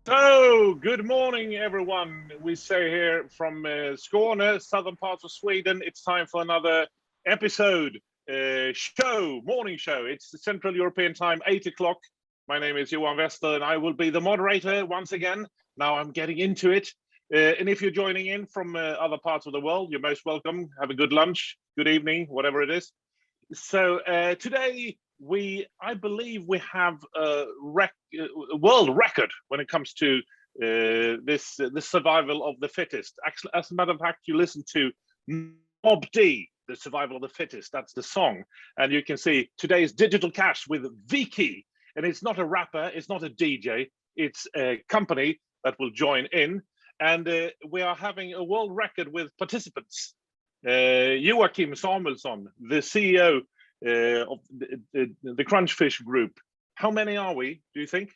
So, good morning, everyone. We say here from Skåne, southern parts of Sweden, it's time for another episode, morning show. It's the Central European time, 8 o'clock. My name is Johan Wester, and I will be the moderator once again. Now I'm getting into it. And if you're joining in from other parts of the world, you're most welcome. Have a good lunch, good evening, whatever it is. So today, I believe we have a world record when it comes to the survival of the fittest. Actually, as a matter of fact, you listen to Mob D, the survival of the fittest. That's the song, and you can see today's Digital Cash with Vicky, and it's not a rapper, it's not a DJ, it's a company that will join in, and we are having a world record with participants. Joachim Samuelsson, the CEO of the Crunchfish group. How many are we, do you think?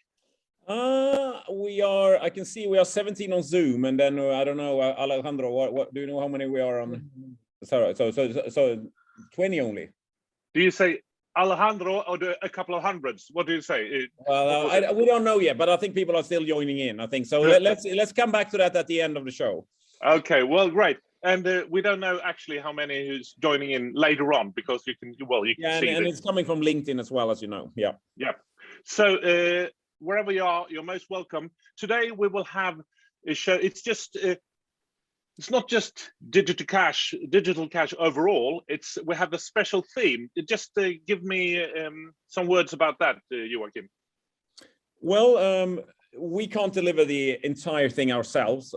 I can see we are 17 on Zoom, and then I don't know, Alejandro, what do you know how many we are on? Sorry, so 20 only. Do you say Alejandro or a couple of hundreds? What do you say? Well, we don't know yet, but I think people are still joining in, I think. So let's come back to that at the end of the show. Okay, well, great. And we don't know actually how many who's joining in later on, because you can see and it's coming from LinkedIn as well, as you know. Yeah. So wherever you are, you're most welcome. Today we will have a show. It's not just digital cash overall. We have a special theme. Just give me some words about that, Joachim. Well, we can't deliver the entire thing ourselves.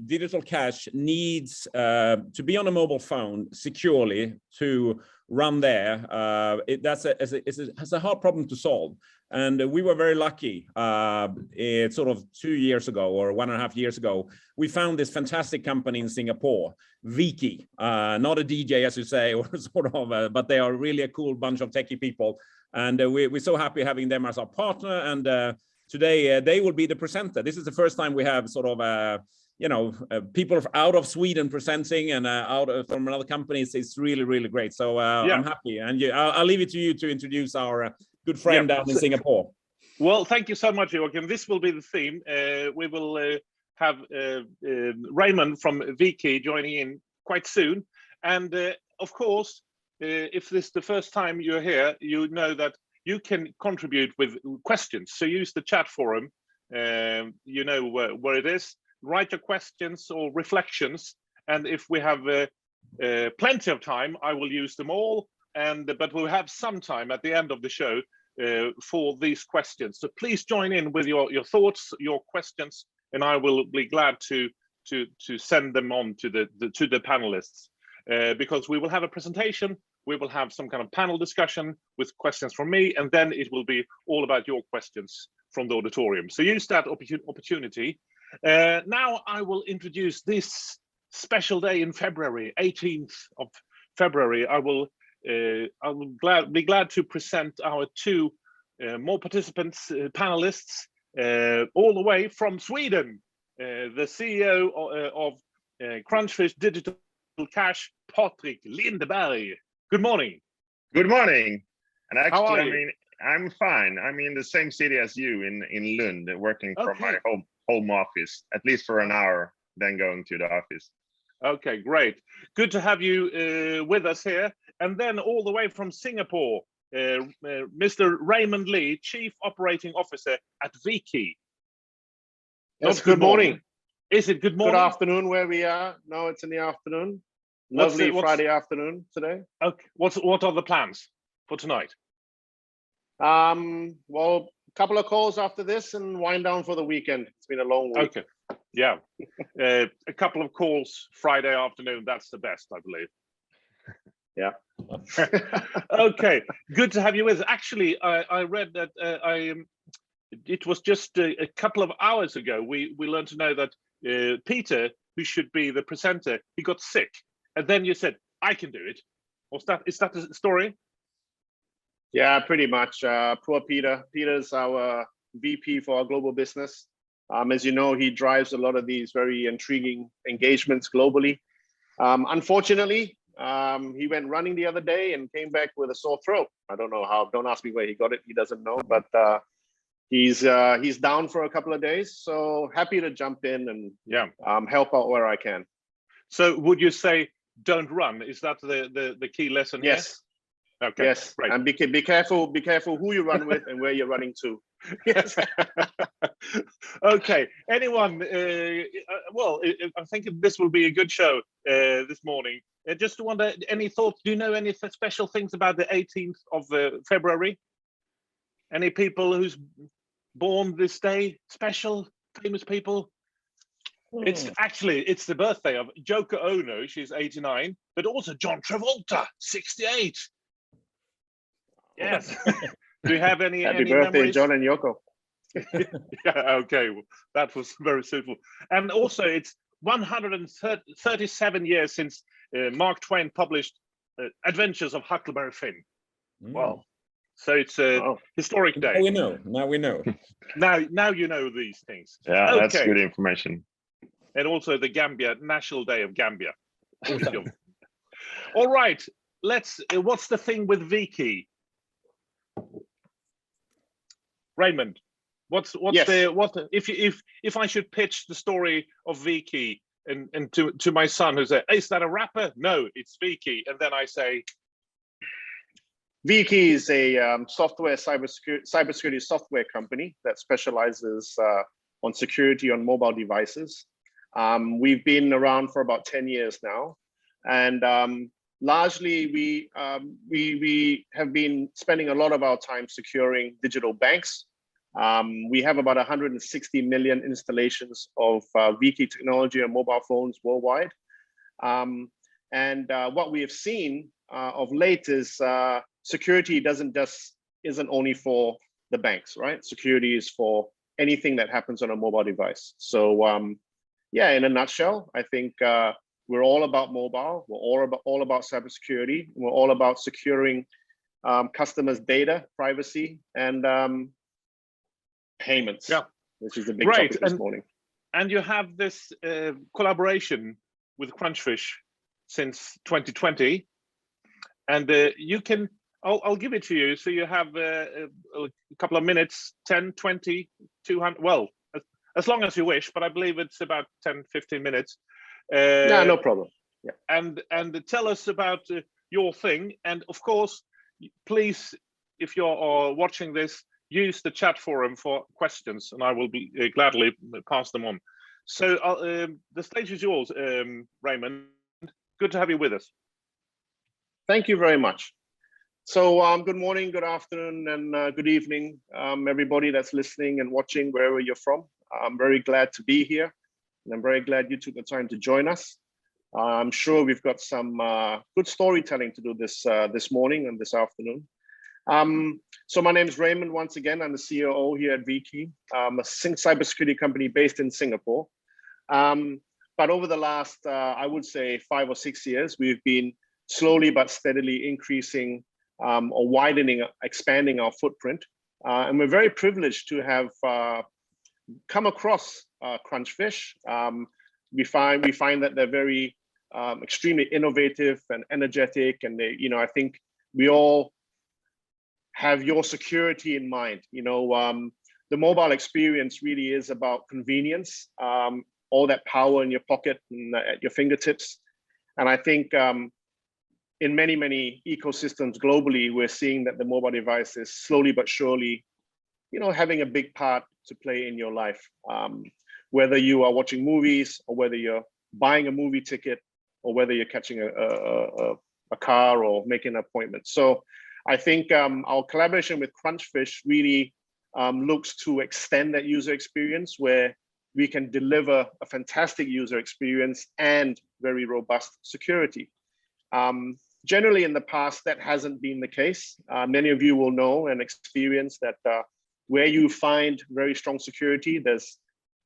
Digital cash needs to be on a mobile phone securely to run there. It's a hard problem to solve. And we were very lucky. It's sort of 2 years ago or 1.5 years ago, we found this fantastic company in Singapore, Viki, not a DJ, as you say, or sort of, but they are really a cool bunch of techie people. And we're so happy having them as our partner. And today, they will be the presenter. This is the first time we have sort of, people out of Sweden presenting and from another companies. It's really, really great. So I'm happy. And I'll leave it to you to introduce our good friend down in Singapore. Well, thank you so much, Joachim. This will be the theme. We will have Raymond from Viki joining in quite soon. And of course, if this is the first time you're here, you know that you can contribute with questions. So use the chat forum. You know where it is. Write your questions or reflections. And if we have plenty of time, I will use them all. But we'll have some time at the end of the show for these questions. So please join in with your thoughts, your questions, and I will be glad to send them on to the panelists, because we will have a presentation. We will have some kind of panel discussion with questions from me, and then it will be all about your questions from the auditorium. So use that opportunity. Now I will introduce this special day in February, 18th of February. I will be glad to present our two more participants, panelists, all the way from Sweden, the CEO of Crunchfish Digital Cash, Patrick Lindeberg. Good morning. Good morning. And actually, I mean, I'm fine. I'm in the same city as you in Lund, working from my home office, at least for an hour, then going to the office. Okay, great. Good to have you with us here. And then all the way from Singapore, Mr. Raymond Lee, Chief Operating Officer at Viki. Yes, good morning. Is it good morning? Good afternoon where we are. No, it's in the afternoon. Lovely Friday afternoon today. Okay. What are the plans for tonight? Well, a couple of calls after this and wind down for the weekend. It's been a long week. Okay. Yeah. A couple of calls Friday afternoon. That's the best, I believe. Yeah. Okay. Good to have you with us. Actually, I read that it was just a couple of hours ago we learned to know that Peter, who should be the presenter, he got sick. And then you said, I can do it. Is that the story? Yeah, pretty much. Poor Peter. Peter's our VP for our global business. As you know, he drives a lot of these very intriguing engagements globally. Unfortunately, He went running the other day and came back with a sore throat. I don't know how. Don't ask me where he got it. He doesn't know. But he's down for a couple of days. So happy to jump in and help out where I can. So would you say don't run? Is that the key lesson here? Yes. Okay. Yes. Right. And be careful. Be careful who you run with and where you're running to. Yes. Okay. Anyone? Well, I think this will be a good show this morning. Just wonder, any thoughts? Do you know any special things about the 18th of February? Any people who's born this day? Special, famous people? It's the birthday of Yoko Ono. She's 89, but also John Travolta, 68. Yes. Do you have any Happy birthday, memories? John and Yoko. Yeah, okay, well, that was very suitable. And also, it's 137 years since Mark Twain published Adventures of Huckleberry Finn. Wow. So it's a historic day. Now we know. Now we know. Now you know these things. Yeah, Okay. that's good information. And also the Gambia, National Day of Gambia. All right, let's. What's the thing with Viki? Raymond, what's Yes. if I should pitch the story of Viki and to my son who said, is that a rapper? No, it's Viki, and then I say, Viki is a cybersecurity software company that specializes on security on mobile devices. We've been around for about 10 years now, and largely we have been spending a lot of our time securing digital banks. We have about 160 million installations of Viki technology on mobile phones worldwide. And what we have seen of late is security isn't only for the banks, right? Security is for anything that happens on a mobile device. So yeah, in a nutshell, I think we're all about mobile. We're all about cybersecurity. We're all about securing customers' data, privacy, and payments. Yeah, which is the big topic this morning. And you have this collaboration with Crunchfish since 2020, and you can. I'll give it to you. So you have a couple of minutes, 10, 20, 200. Well, as long as you wish, but I believe it's about 10, 15 minutes. Yeah, no problem. Yeah. And tell us about your thing. And of course, please, if you're watching this, use the chat forum for questions, and I will be gladly pass them on. So the stage is yours, Raymond. Good to have you with us. Thank you very much. So good morning, good afternoon, and good evening, everybody that's listening and watching wherever you're from. I'm very glad to be here, and I'm very glad you took the time to join us. I'm sure we've got some good storytelling to do this morning and this afternoon. So my name is Raymond. Once again, I'm the COO here at Viki, a cybersecurity company based in Singapore. But over the last, I would say, 5 or 6 years, we've been slowly but steadily increasing or widening, expanding our footprint. And we're very privileged to have come across Crunchfish. We find that they're very extremely innovative and energetic, and they, I think we all have your security in mind. The mobile experience really is about convenience, all that power in your pocket and at your fingertips. And I think in many ecosystems globally, we're seeing that the mobile device is slowly but surely, having a big part to play in your life. Whether you are watching movies, or whether you're buying a movie ticket, or whether you're catching a car or making an appointment. So I think our collaboration with Crunchfish really looks to extend that user experience, where we can deliver a fantastic user experience and very robust security. Generally in the past, that hasn't been the case. Many of you will know and experience that where you find very strong security, there's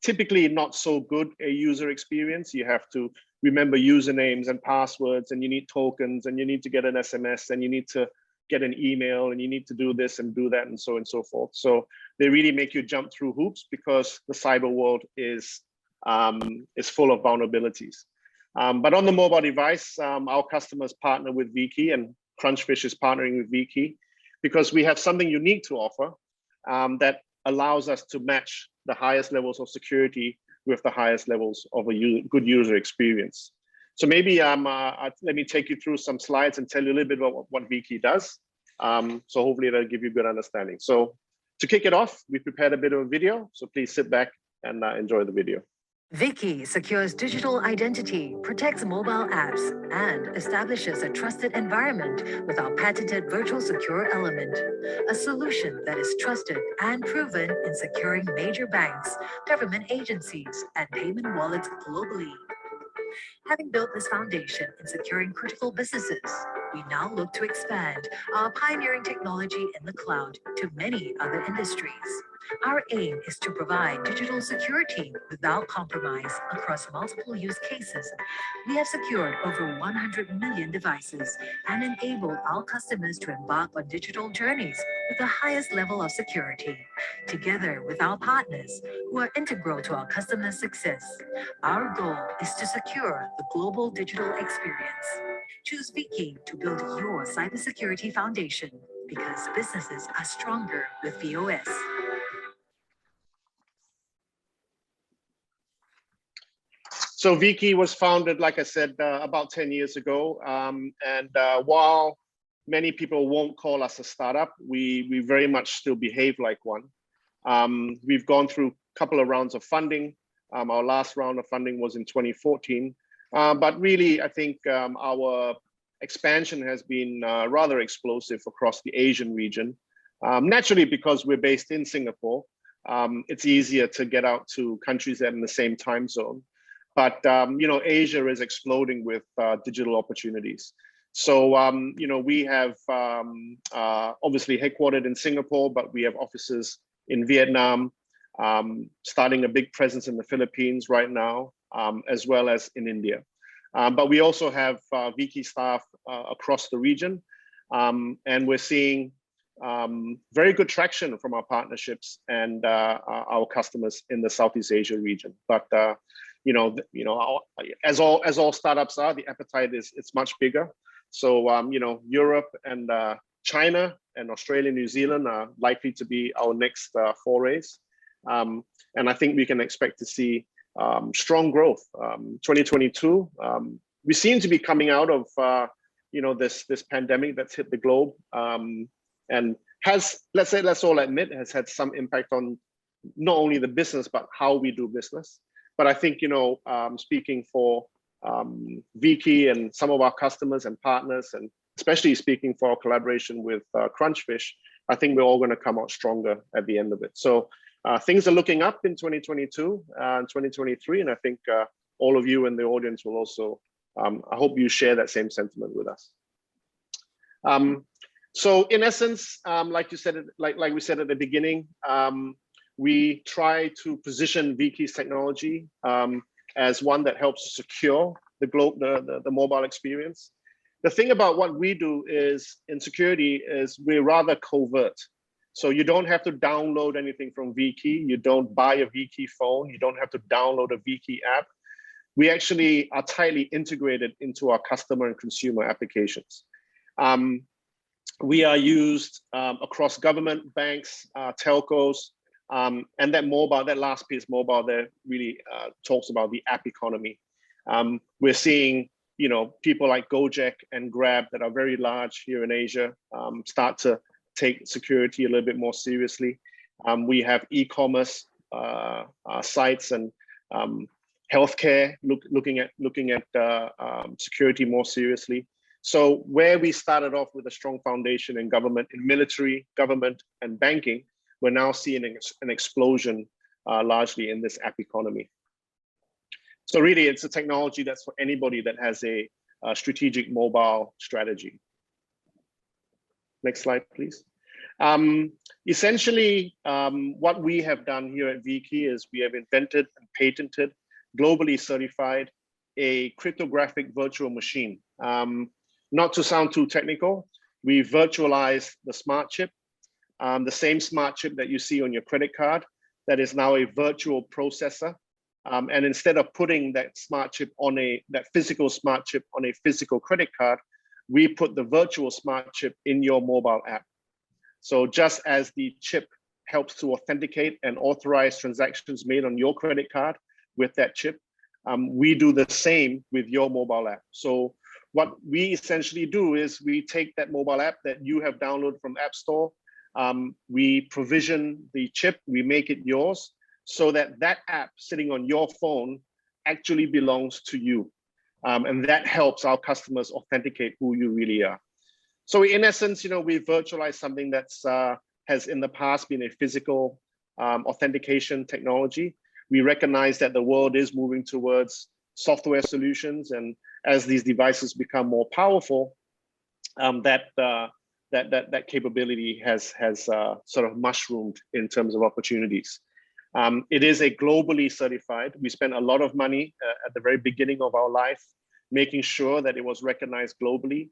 typically not so good a user experience. You have to remember usernames and passwords, and you need tokens, and you need to get an SMS, and you need to get an email, and you need to do this and do that, and so forth. So they really make you jump through hoops, because the cyber world is full of vulnerabilities. But on the mobile device, our customers partner with VKey, and Crunchfish is partnering with VKey because we have something unique to offer that allows us to match the highest levels of security with the highest levels of a good user experience. So maybe let me take you through some slides and tell you a little bit about what VKey does. So hopefully that'll give you a good understanding. So to kick it off, we prepared a bit of a video. So please sit back and enjoy the video. VKey secures digital identity, protects mobile apps, and establishes a trusted environment with our patented virtual secure element, a solution that is trusted and proven in securing major banks, government agencies, and payment wallets globally. Having built this foundation in securing critical businesses, we now look to expand our pioneering technology in the cloud to many other industries. Our aim is to provide digital security without compromise across multiple use cases. We have secured over 100 million devices and enabled our customers to embark on digital journeys with the highest level of security. Together with our partners who are integral to our customers' success, our goal is to secure the global digital experience. Choose VKey to build your cybersecurity foundation because businesses are stronger with VOS. So VKey was founded, like I said, about 10 years ago. While many people won't call us a startup, we very much still behave like one. We've gone through a couple of rounds of funding. Our last round of funding was in 2014. But really, I think our expansion has been rather explosive across the Asian region. Naturally, because we're based in Singapore, it's easier to get out to countries that are in the same time zone. But Asia is exploding with digital opportunities. So we have obviously headquartered in Singapore, but we have offices in Vietnam, starting a big presence in the Philippines right now, as well as in India. But we also have VKey staff across the region, and we're seeing very good traction from our partnerships and our customers in the Southeast Asia region. But as all startups are, the appetite it's much bigger. So Europe and China and Australia, New Zealand are likely to be our next forays, and I think we can expect to see strong growth. 2022, we seem to be coming out of this pandemic that's hit the globe, and has, let's all admit, has had some impact on not only the business but how we do business. But I think speaking for VKey and some of our customers and partners, and especially speaking for our collaboration with Crunchfish, I think we're all going to come out stronger at the end of it. So things are looking up in 2022 and 2023, and I think all of you in the audience will also, I hope you share that same sentiment with us. So in essence, like you said, like we said at the beginning, we try to position VKey's technology as one that helps secure the mobile experience. The thing about what we do is in security is we're rather covert. So you don't have to download anything from VKey. You don't buy a VKey phone. You don't have to download a VKey app. We actually are tightly integrated into our customer and consumer applications. We are used across government, banks, telcos, and that last piece, mobile, there really talks about the app economy. We're seeing, people like Gojek and Grab that are very large here in Asia start to take security a little bit more seriously. We have e-commerce sites and healthcare looking at security more seriously. So where we started off with a strong foundation in government, in military, government, and banking, we're now seeing an explosion largely in this app economy. So really, it's a technology that's for anybody that has a strategic mobile strategy. Next slide, please. Essentially, what we have done here at VKey is we have invented and patented, globally certified, a cryptographic virtual machine. Not to sound too technical, we virtualized the smart chip, the same smart chip that you see on your credit card, that is now a virtual processor And instead of putting that smart chip on that physical smart chip on a physical credit card, we put the virtual smart chip in your mobile app. So just as the chip helps to authenticate and authorize transactions made on your credit card with that chip, we do the same with your mobile app. So what we essentially do is we take that mobile app that you have downloaded from App Store, we provision the chip, we make it yours, so that that app sitting on your phone actually belongs to you. And that helps our customers authenticate who you really are. So in essence, we virtualize something that's has in the past been a physical authentication technology. We recognize that the world is moving towards software solutions, and as these devices become more powerful, that capability has sort of mushroomed in terms of opportunities. It is a globally certified. We spent a lot of money at the very beginning of our life, making sure that it was recognized globally.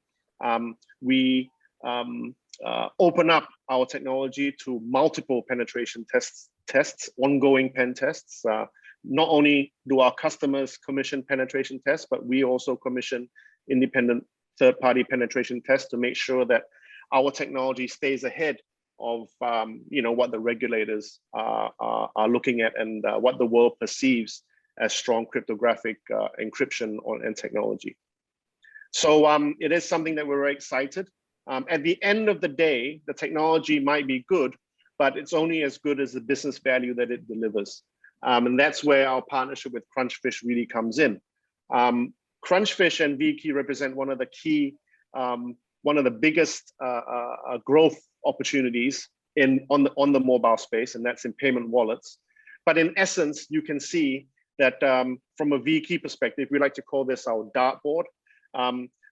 We open up our technology to multiple penetration tests, ongoing pen tests. Not only do our customers commission penetration tests, but we also commission independent third-party penetration tests to make sure that our technology stays ahead of what the regulators are looking at and what the world perceives as strong cryptographic encryption and technology. So it is something that we're very excited. At the end of the day, the technology might be good, but it's only as good as the business value that it delivers. And that's where our partnership with Crunchfish really comes in. Crunchfish and VKey represent one of the key, one of the biggest growth opportunities on the mobile space, and that's in payment wallets. But in essence, you can see that from a VKey perspective, we like to call this our dartboard.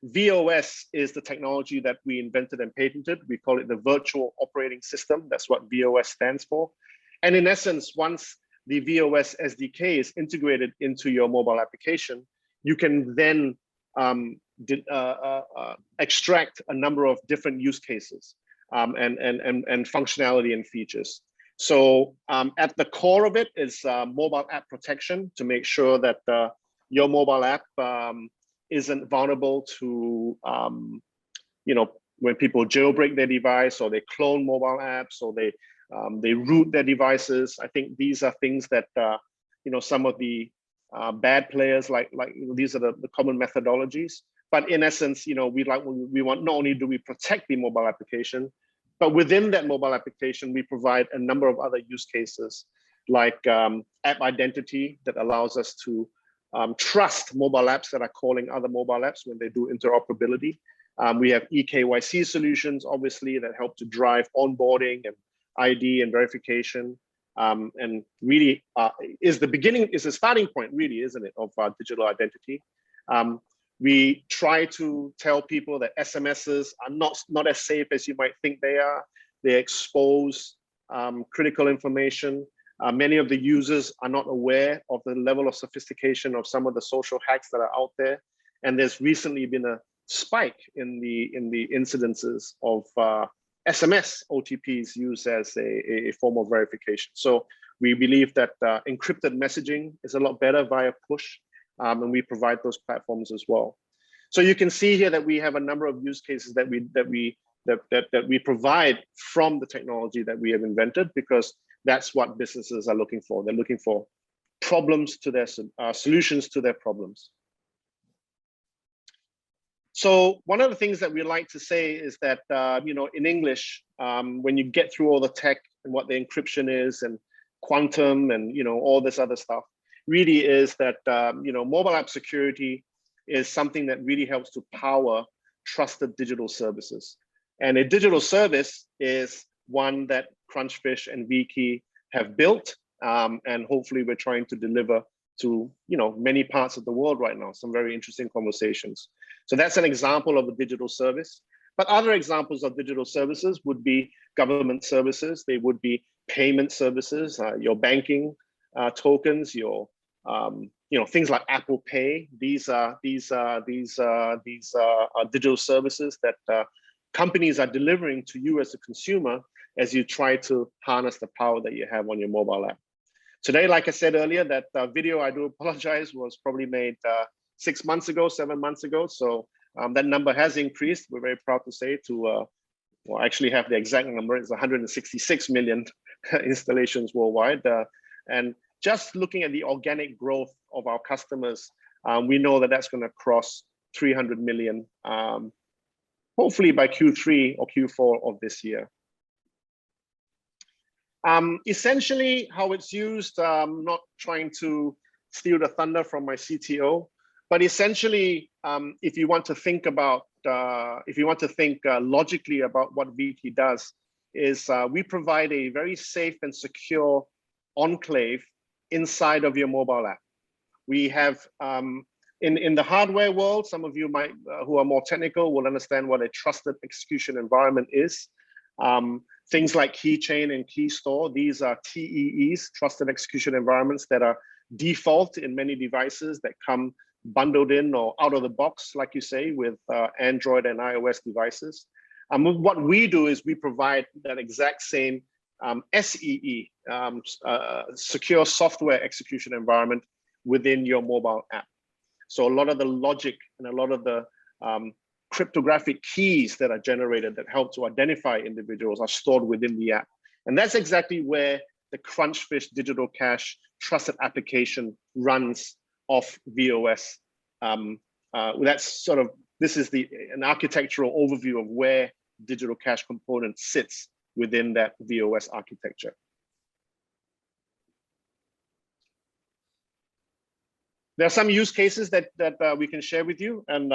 VOS is the technology that we invented and patented. We call it the virtual operating system. That's what VOS stands for. And in essence, once the VOS SDK is integrated into your mobile application, you can then extract a number of different use cases and functionality and features. So at the core of it is mobile app protection to make sure that your mobile app isn't vulnerable to, when people jailbreak their device or they clone mobile apps or they root their devices. I think these are things that, some of the bad players like these are the common methodologies. But in essence, we want not only do we protect the mobile application, but within that mobile application, we provide a number of other use cases like app identity that allows us to trust mobile apps that are calling other mobile apps when they do interoperability. We have eKYC solutions, obviously, that help to drive onboarding and ID and verification. And really is the starting point, really, isn't it, of digital identity. We try to tell people that SMSs are not as safe as you might think they are. They expose critical information. Many of the users are not aware of the level of sophistication of some of the social hacks that are out there. And there's recently been a spike in the incidences of SMS OTPs used as a form of verification. So we believe that encrypted messaging is a lot better via push, and we provide those platforms as well. So you can see here that we have a number of use cases that we provide from the technology that we have invented, because that's what businesses are looking for. They're looking for problems to their solutions to their problems. So one of the things that we like to say is that, in English, when you get through all the tech and what the encryption is and quantum and, all this other stuff, really is that, mobile app security is something that really helps to power trusted digital services. And a digital service is one that Crunchfish and VKey have built, and hopefully we're trying to deliver to many parts of the world right now. Some very interesting conversations. So that's an example of a digital service. But other examples of digital services would be government services. They would be payment services, your banking tokens, your things like Apple Pay. These are digital services that companies are delivering to you as a consumer as you try to harness the power that you have on your mobile app. Today, like I said earlier, that video, I do apologize, was probably made 6 months ago, 7 months ago. So that number has increased. We're very proud to say to, well, actually have the exact number. It's 166 million installations worldwide. And just looking at the organic growth of our customers, we know that that's going to cross 300 million, hopefully by Q3 or Q4 of this year. Essentially, how it's used, not trying to steal the thunder from my CTO, but essentially, if you want to think about, logically about what VK does, is we provide a very safe and secure enclave inside of your mobile app. We have, in the hardware world, some of you might, who are more technical, will understand what a trusted execution environment is. Things like keychain and key store, these are TEEs, trusted execution environments, that are default in many devices that come bundled in or out of the box, like you say, with Android and iOS devices. What we do is we provide that exact same SEE, secure software execution environment within your mobile app. So a lot of the logic and a lot of the cryptographic keys that are generated that help to identify individuals are stored within the app. And that's exactly where the Crunchfish Digital Cash trusted application runs off VOS. That's sort of, this is an architectural overview of where Digital Cash component sits within that VOS architecture. There are some use cases that we can share with you, and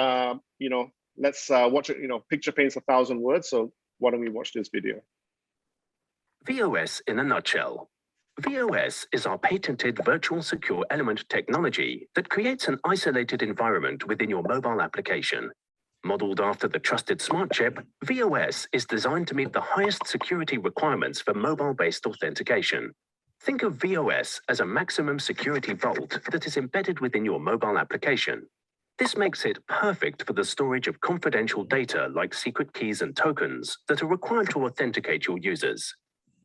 you know, let's watch it. You know, picture paints 1,000 words. So why don't we watch this video? VOS in a nutshell. VOS is our patented virtual secure element technology that creates an isolated environment within your mobile application. Modeled after the trusted smart chip, VOS is designed to meet the highest security requirements for mobile-based authentication. Think of VOS as a maximum security vault that is embedded within your mobile application. This makes it perfect for the storage of confidential data like secret keys and tokens that are required to authenticate your users.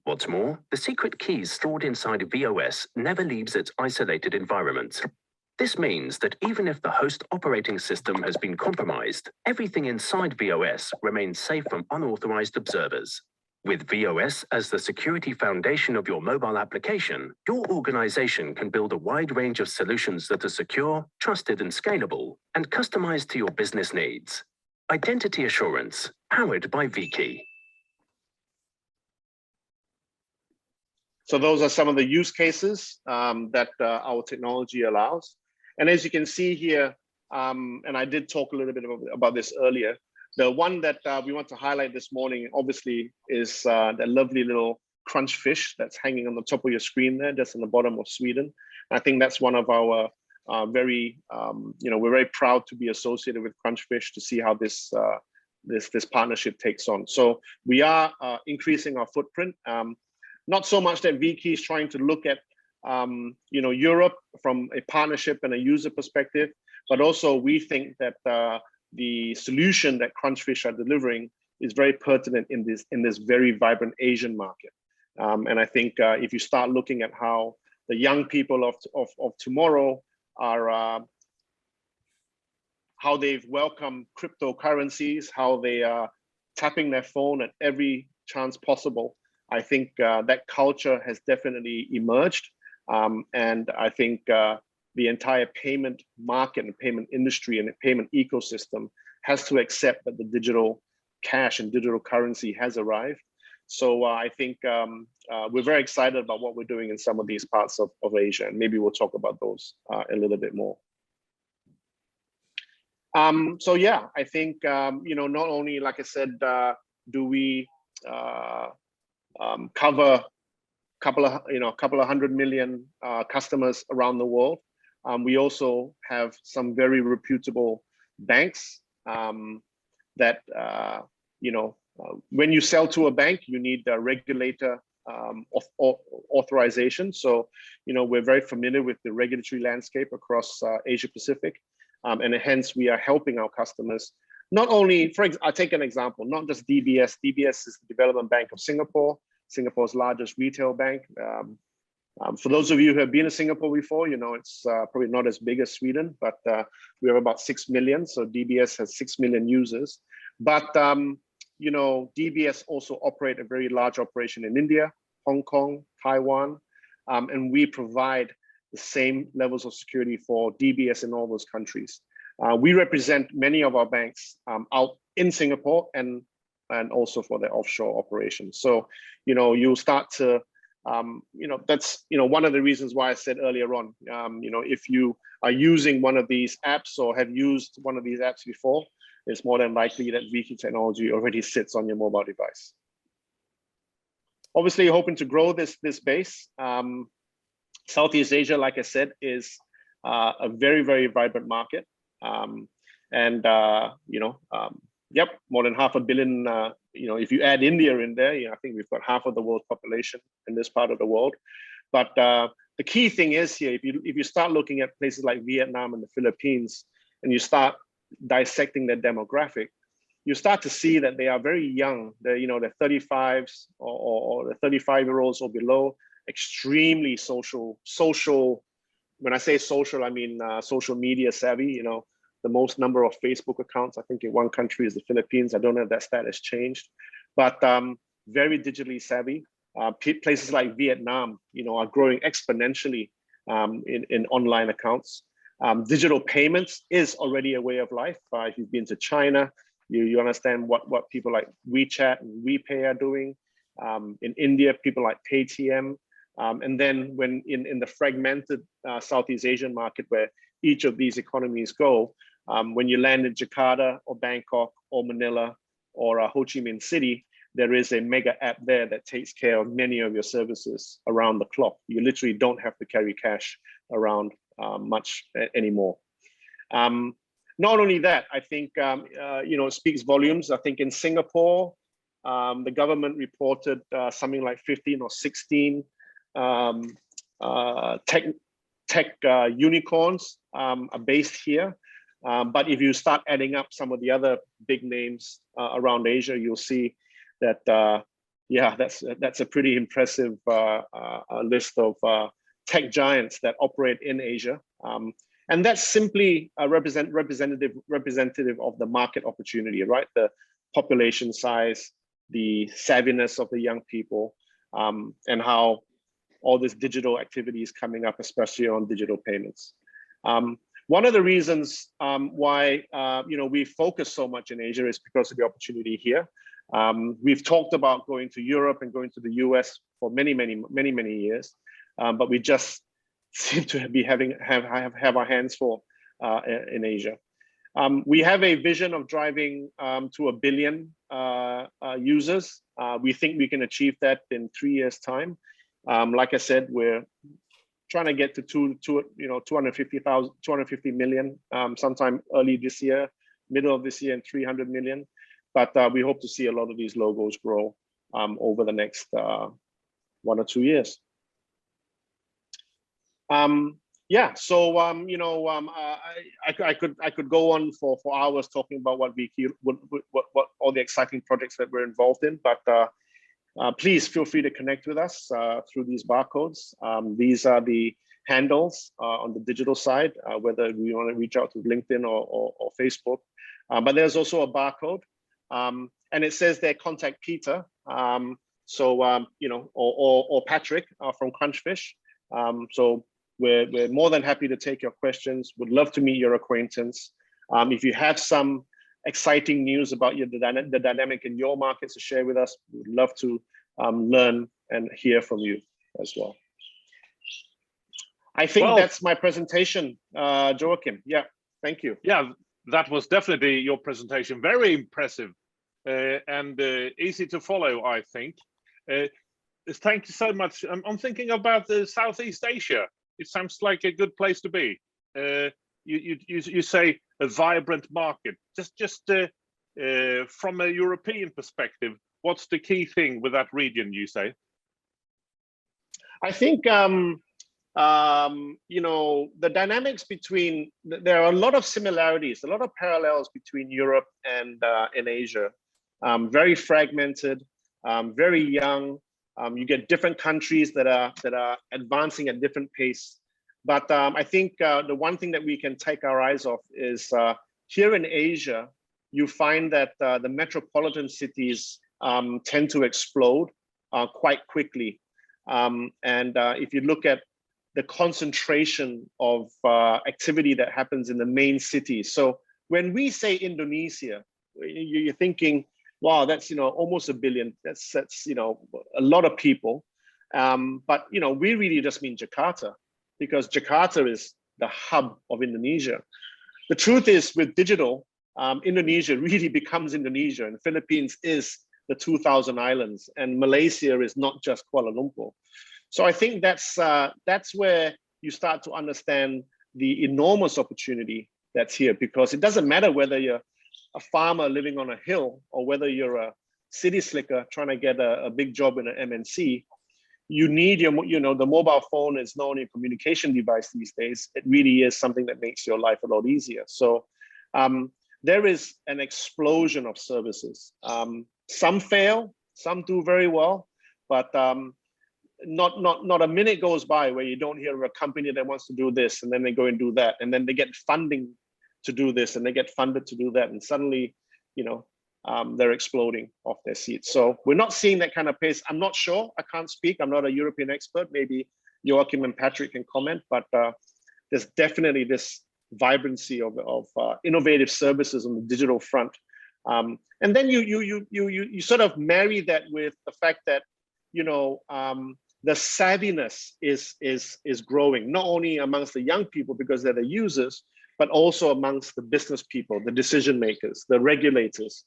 What's more, the secret keys stored inside VOS never leaves its isolated environment. This means that even if the host operating system has been compromised, everything inside VOS remains safe from unauthorized observers. With VOS as the security foundation of your mobile application, your organization can build a wide range of solutions that are secure, trusted, and scalable, and customized to your business needs. Identity assurance, powered by VK. So those are some of the use cases that our technology allows. And as you can see here, and I did talk a little bit about this earlier, the one that we want to highlight this morning, obviously, is that lovely little Crunchfish that's hanging on the top of your screen there, just in the bottom of Sweden. I think that's one of our very, you know, we're very proud to be associated with Crunchfish, to see how this partnership takes on. So we are increasing our footprint. Not so much that VK is trying to look at, you know, Europe from a partnership and a user perspective, but also we think that the solution that Crunchfish are delivering is very pertinent in this very vibrant Asian market. And I think if you start looking at how the young people of tomorrow are, how they've welcomed cryptocurrencies, how they are tapping their phone at every chance possible, I think that culture has definitely emerged. And I think the entire payment market and payment industry and the payment ecosystem has to accept that the digital cash and digital currency has arrived. So I think we're very excited about what we're doing in some of these parts of Asia, and maybe we'll talk about those a little bit more. So yeah, I think, you know, not only, like I said, do we cover a couple of 100 million customers around the world. We also have some very reputable banks that, you know, when you sell to a bank, you need a regulator authorization. So, you know, we're very familiar with the regulatory landscape across Asia Pacific. And hence we are helping our customers. Not only, I'll take an example, not just DBS. DBS is the Development Bank of Singapore, Singapore's largest retail bank. For those of you who have been to Singapore before, you know it's probably not as big as Sweden, but we have about 6 million. So DBS has 6 million users. But you know, DBS also operate a very large operation in India, Hong Kong, Taiwan, and we provide the same levels of security for DBS in all those countries. We represent many of our banks out in Singapore and also for their offshore operations. So, you know, you'll start to, you know, that's, you know, one of the reasons why I said earlier on, you know, if you are using one of these apps or have used one of these apps before, it's more than likely that VK technology already sits on your mobile device. Obviously, hoping to grow this base. Southeast Asia, like I said, is a very, very vibrant market. You know, yep, more than 500 million. You know, if you add India in there, you know, I think we've got half of the world's population in this part of the world. But the key thing is here, if you start looking at places like Vietnam and the Philippines, and you start dissecting their demographic, you start to see that they are very young. They're, you know, they're 35s or the 35-year-olds or below, extremely social. When I say social, I mean social media savvy. You know, the most number of Facebook accounts, I think in one country is the Philippines. I don't know if that stat has changed, but very digitally savvy. Places like Vietnam, you know, are growing exponentially in online accounts. Digital payments is already a way of life. If you've been to China, you understand what people like WeChat and WePay are doing. In India, people like Paytm. And then when in the fragmented Southeast Asian market where each of these economies go, when you land in Jakarta or Bangkok or Manila or Ho Chi Minh City, there is a mega app there that takes care of many of your services around the clock. You literally don't have to carry cash around much anymore. Not only that, I think, you know, it speaks volumes. I think in Singapore, the government reported something like 15 or 16 tech unicorns are based here. But if you start adding up some of the other big names around Asia, you'll see that, yeah, that's a pretty impressive list of tech giants that operate in Asia. And that's simply a representative of the market opportunity, right? The population size, the savviness of the young people, and how all this digital activity is coming up, especially on digital payments. One of the reasons why you know, we focus so much in Asia is because of the opportunity here. We've talked about going to Europe and going to the US for many years, but we just seem to be have our hands full in Asia. We have a vision of driving to 1 billion users. We think we can achieve that in 3 years' time. Like I said, we're trying to get to 250 million sometime early this year, middle of this year, and 300 million. But we hope to see a lot of these logos grow over the next 1 or 2 years. Yeah, so you know, I could go on for hours talking about what all the exciting projects that we're involved in, but please feel free to connect with us through these barcodes. These are the handles on the digital side, whether we want to reach out to LinkedIn or Facebook. But there's also a barcode, and it says there, contact Peter. So you know, or Patrick from Crunchfish. So we're more than happy to take your questions. Would love to meet your acquaintance. If you have some exciting news about the dynamic in your markets to share with us, we'd love to learn and hear from you as well. I think that's my presentation, Joachim. Yeah, thank you. Yeah, that was definitely your presentation. Very impressive and easy to follow, I think. Thank you so much. I'm thinking about the Southeast Asia. It sounds like a good place to be. You say a vibrant market. Just from a European perspective, what's the key thing with that region, you say? I think you know, the dynamics between, there are a lot of similarities, a lot of parallels between Europe and in Asia. Very fragmented, very young, You get different countries that are advancing at different pace. But I think the one thing that we can take our eyes off is here in Asia, you find that the metropolitan cities tend to explode quite quickly. If you look at the concentration of activity that happens in the main cities. So when we say Indonesia, you're thinking, wow, that's almost 1 billion. That's a lot of people. But we really just mean Jakarta, because Jakarta is the hub of Indonesia. The truth is, with digital, Indonesia really becomes Indonesia, and Philippines is the 2,000 islands, and Malaysia is not just Kuala Lumpur. So I think that's where you start to understand the enormous opportunity that's here, because it doesn't matter whether you're a farmer living on a hill or whether you're a city slicker trying to get a big job in an MNC. You need the mobile phone is not only a communication device these days, it really is something that makes your life a lot easier. So there is an explosion of services. Some fail, some do very well, but not a minute goes by where you don't hear of a company that wants to do this, and then they go and do that, and then they get funding to do this, and they get funded to do that, and suddenly, they're exploding off their seats. So we're not seeing that kind of pace. I'm not sure. I can't speak. I'm not a European expert. Maybe Joachim and Patrick can comment, but there's definitely this vibrancy of innovative services on the digital front. And then you sort of marry that with the fact that the savviness is growing, not only amongst the young people because they're the users, but also amongst the business people, the decision makers, the regulators.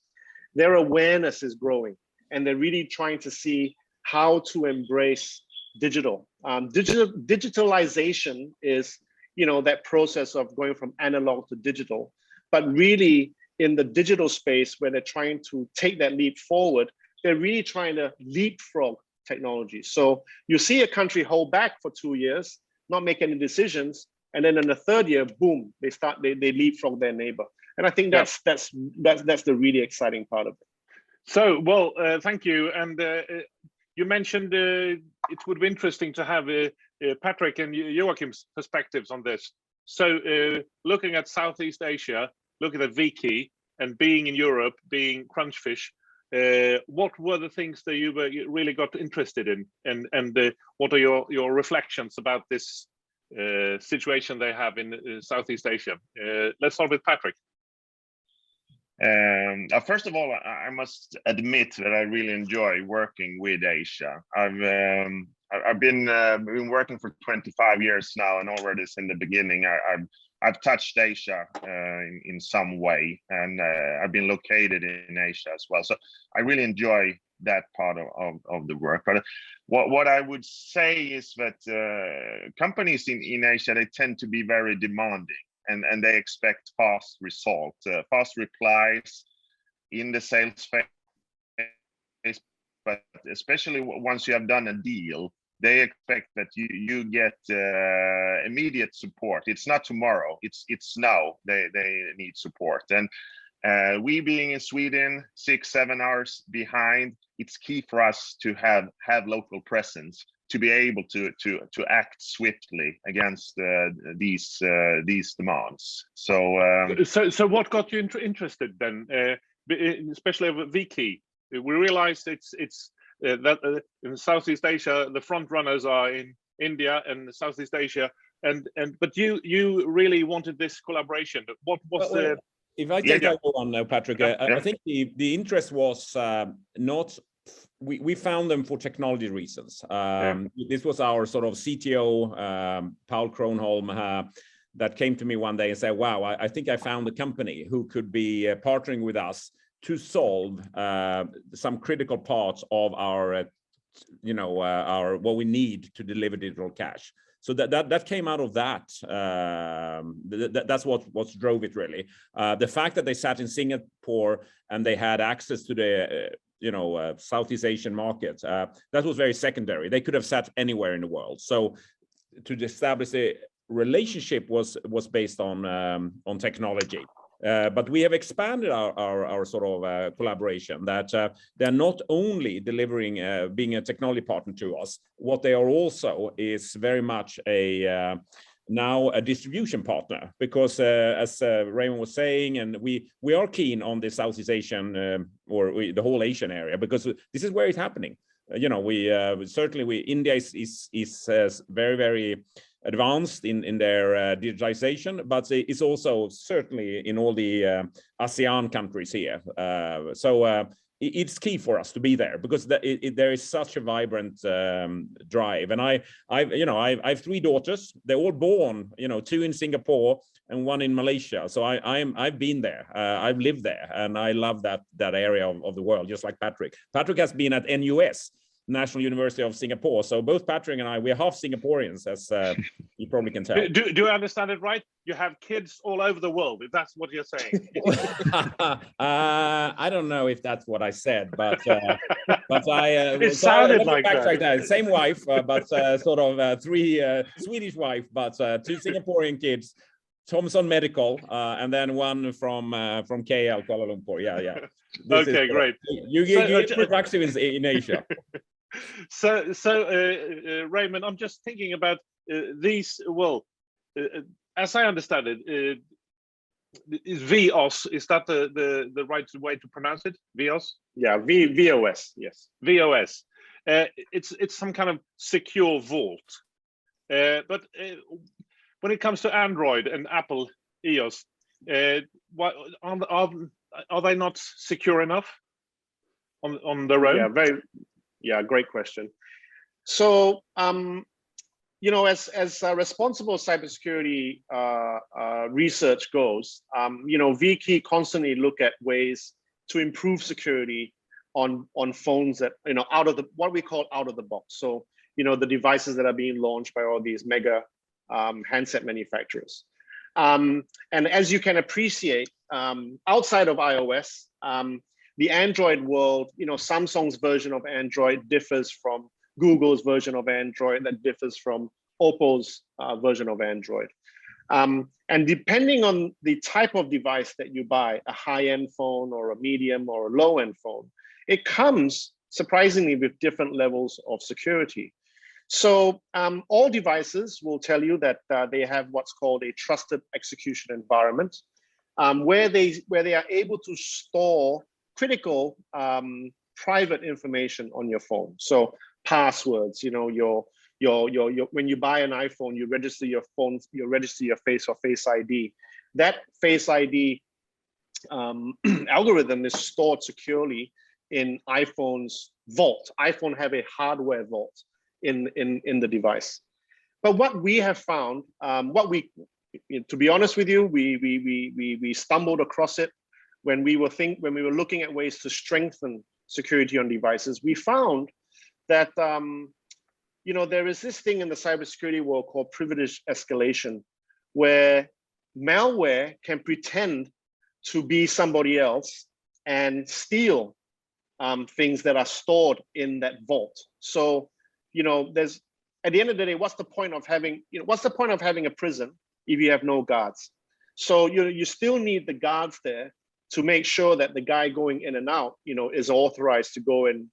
Their awareness is growing, and they're really trying to see how to embrace digital. Digitalization is, that process of going from analog to digital, but really in the digital space where they're trying to take that leap forward, they're really trying to leapfrog technology. So you see a country hold back for 2 years, not make any decisions, and then in the third year, boom, they leapfrog their neighbor. And I think that's the really exciting part of it. So, well, thank you. And you mentioned it would be interesting to have Patrick and Joachim's perspectives on this. So looking at Southeast Asia, looking at Viki, and being in Europe, being Crunchfish, what were the things that you really got interested in, and what are your reflections about this situation they have in Southeast Asia? Let's start with Patrick. First of all, I must admit that I really enjoy working with Asia. I've been working for 25 years now, and already since the beginning, I've touched Asia in some way, and I've been located in Asia as well. So I really enjoy that part of the work. But what I would say is that companies in Asia, they tend to be very demanding, and they expect fast results, fast replies in the sales phase. But especially once you have done a deal, they expect that you get immediate support. It's not tomorrow, it's now. They need support. And we being in Sweden 6-7 hours behind, it's key for us to have local presence to be able to act swiftly against these demands. So what got you interested then, especially with Viki? We realized it's that in Southeast Asia the front runners are in India and Southeast Asia, but you really wanted this collaboration. What was the? If I take over on now, Patrick, I think the interest was not. We found them for technology reasons. This was our sort of CTO, Paul Kronholm, that came to me one day and said, wow, I think I found a company who could be partnering with us to solve some critical parts of our, what we need to deliver digital cash. So that came out of that. That's what drove it really. The fact that they sat in Singapore and they had access to the Southeast Asian market, that was very secondary. They could have sat anywhere in the world. So to establish a relationship was based on technology. But we have expanded our sort of collaboration, that they're not only delivering, being a technology partner to us, what they are also is very much now a distribution partner, because as Raymond was saying, and we are keen on the Southeast Asian the whole Asian area, because this is where it's happening. India is very, very advanced in their digitization, but it's also certainly in all the ASEAN countries here. It's key for us to be there, because there is such a vibrant drive. And I have 3 daughters. They're all born, 2 in Singapore and 1 in Malaysia. So I've been there. I've lived there, and I love that area of the world, just like Patrick. Patrick has been at NUS, National University of Singapore. So both Patrick and I, we're half Singaporeans, as you probably can tell. Do I understand it right? You have kids all over the world, if that's what you're saying. I don't know if that's what I said, but it sounded like that. Same wife, but sort of 3 Swedish wife, but 2 Singaporean kids. Thomson Medical, and then 1 from KL, Kuala Lumpur. Yeah. Okay, great. You get productive in Asia. So Raymond, I'm just thinking about these. Well, as I understand it, is VOS, is that the right way to pronounce it? VOS? Yeah, VOS. Yes. VOS. It's some kind of secure vault. But when it comes to Android and Apple iOS, are they not secure enough on their own? Great question. So as responsible cybersecurity research goes, VKey constantly look at ways to improve security on phones that what we call out of the box. So the devices that are being launched by all these mega handset manufacturers. And as you can appreciate, outside of iOS, the Android world, Samsung's version of Android differs from Google's version of Android, that differs from Oppo's version of Android. And depending on the type of device that you buy, a high-end phone or a medium or a low-end phone, it comes surprisingly with different levels of security. So all devices will tell you that they have what's called a trusted execution environment, where they are able to store critical private information on your phone. So passwords, when you buy an iPhone, you register your phone, you register your face or Face ID. That Face ID algorithm is stored securely in iPhone's vault. iPhone have a hardware vault in the device. But what we have found, to be honest with you, we stumbled across it when we were looking at ways to strengthen security on devices. We found that there is this thing in the cybersecurity world called privilege escalation, where malware can pretend to be somebody else and steal things that are stored in that vault. So there's, at the end of the day, what's the point of having a prison if you have no guards? So you still need the guards there to make sure that the guy going in and out, is authorized to go and